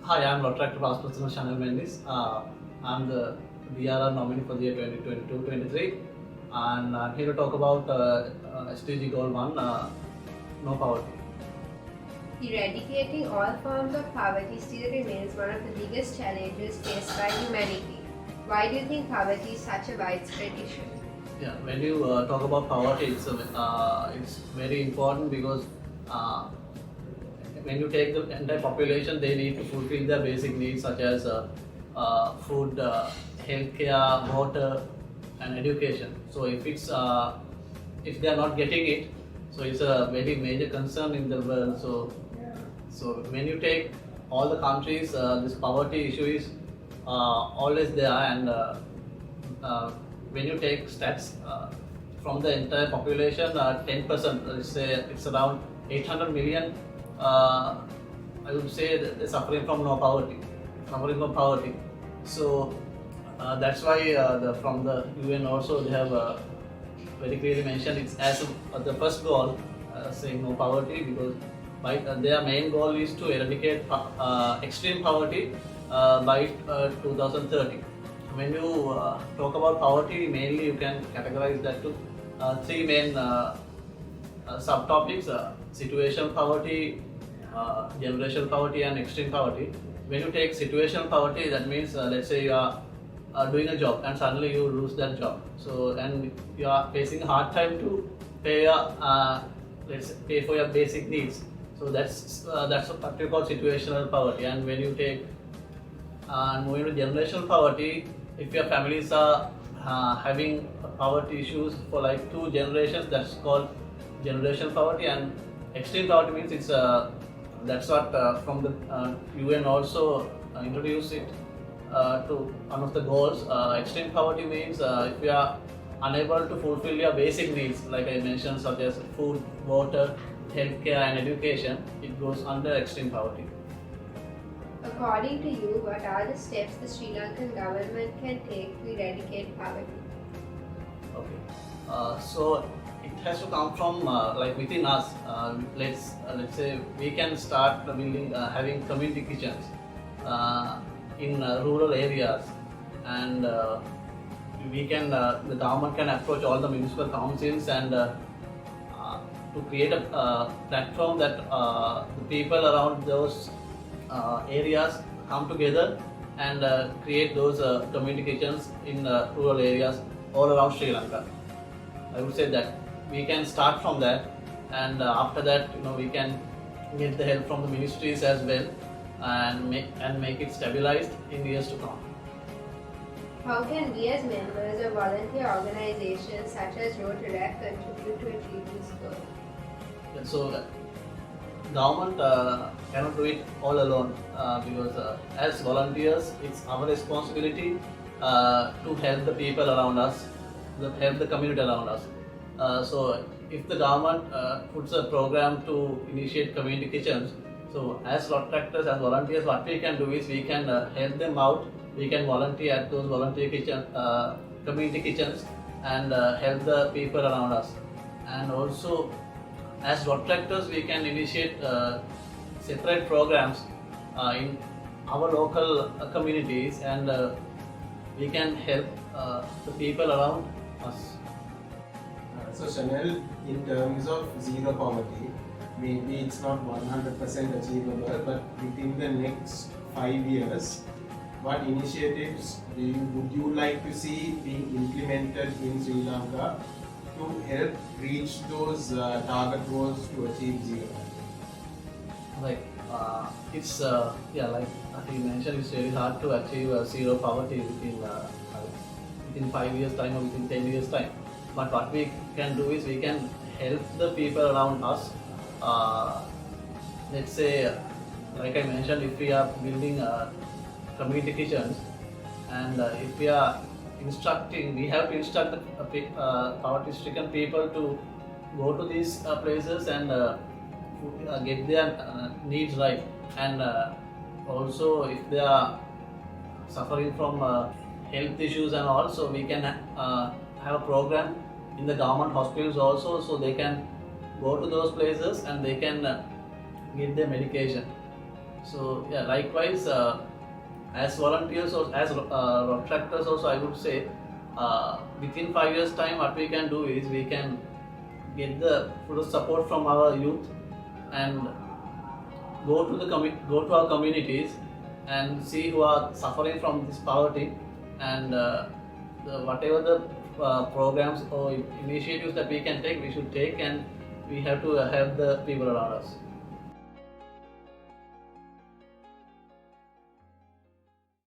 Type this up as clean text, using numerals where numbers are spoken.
Hi, I'm Rotaract Representative Shanel Mendis. I'm the DRR nominee for the year 2022-23, and I'm here to talk about SDG Goal 1, no poverty. Eradicating all forms of poverty still remains one of the biggest challenges faced by humanity. Why do you think poverty is such a widespread issue? Yeah, when you talk about poverty, it's very important because when you take the entire population, they need to fulfill their basic needs such as food, healthcare, water, and education. So if they are not getting it, so it's a very major concern in the world. So when you take all the countries, this poverty issue is always there, and when you take stats from the entire population, 10%, let's say it's around 800 million. I would say that they're suffering from poverty. So that's why from the UN also they have very clearly mentioned it's as the first goal, saying no poverty, because their main goal is to eradicate extreme poverty by 2030. When you talk about poverty, mainly you can categorize that to three main subtopics: situational poverty, generational poverty, and extreme poverty. When you take situational poverty, that means let's say you are doing a job and suddenly you lose that job. So and you are facing a hard time to pay pay for your basic needs. So that's what you call situational poverty. And when you take moving to generational poverty, if your families are having poverty issues for like 2 generations, that's called generational poverty. And extreme poverty means it's that's what from the UN also introduced it to one of the goals. Extreme poverty means if you are unable to fulfill your basic needs, like I mentioned, such as food, water, healthcare, and education, it goes under extreme poverty. According to you, what are the steps the Sri Lankan government can take to eradicate poverty? Okay, so it has to come from like within us. Let's say we can start building, having community kitchens in rural areas, and we can the government can approach all the municipal councils and to create a platform that the people around those areas come together and create those community kitchens in rural areas all around Sri Lanka. I would say that we can start from that, and after that, we can get the help from the ministries as well, and make it stabilized in years to come. How can we as members of volunteer organizations such as Rotaract contribute to achieve this goal? So government cannot do it all alone, because as volunteers, it's our responsibility to help the people around us, help the community around us. So if the government puts a program to initiate community kitchens, so as Rotaractors, as volunteers, what we can do is we can help them out. We can volunteer at those community kitchens, and help the people around us. And also, as Rotaractors, we can initiate separate programs in our local communities, and we can help the people around us. So Shanel, in terms of zero poverty, maybe it's not 100% achievable, but within the next 5 years, what initiatives would you like to see being implemented in Sri Lanka to help reach those target goals to achieve zero? Like it's like you mentioned, it's very hard to achieve zero poverty within 5 years time or within 10 years time. But what we can do is we can help the people around us. Let's say, like I mentioned, if we are building community kitchens, and if we have to instruct the poverty-stricken people to go to these places and get their needs right, and also if they are suffering from health issues and all, so we can have a program in the government hospitals also, so they can go to those places and they can get their medication. So yeah, likewise, as volunteers or as Rotaractors also, I would say within 5 years time, what we can do is we can get the full support from our youth and go to our communities and see who are suffering from this poverty, and whatever the programs or initiatives that we can take, we should take, and we have to help the people around us.